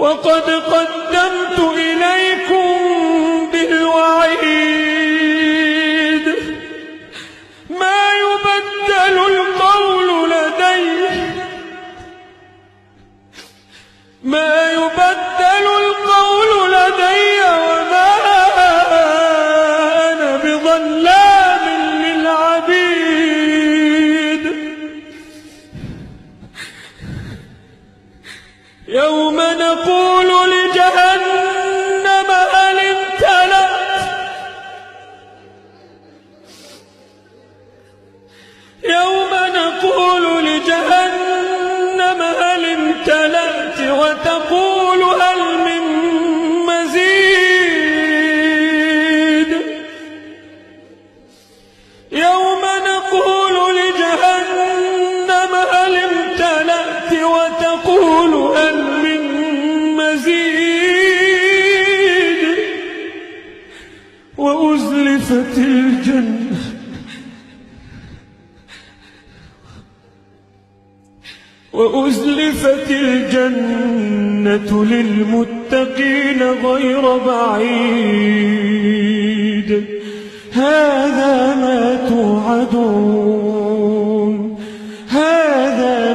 وقد قدمت إليكم بالوعيد ما يبدل القول لدي وما أنا بظلام للعبيد. يوم نقول لجهنم هل امتلأت وتقول هل من مزيد. يوم نقول لجهنم هل امتلأت وتقول هل من مزيد. وأزلفت الجنة للمتقين غير بعيد. هذا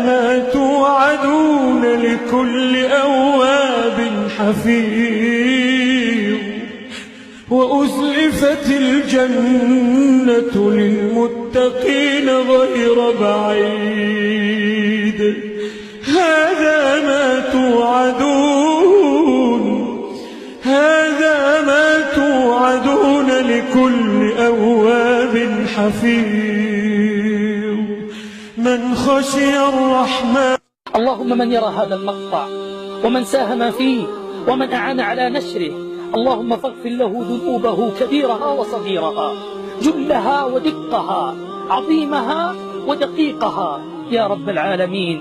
ما توعدون لكل أواب حفيظ. وأزلفت الجنة للمتقين غير بعيد. هذا ما توعدون لكل أواب حفيظ. من خشي الرحمن. اللهم من يرى هذا المقطع ومن ساهم فيه ومن أعان على نشره، اللهم فاغفر له ذنوبه كبيرها وصغيرها، جلها ودقها، عظيمها ودقيقها، يا رب العالمين.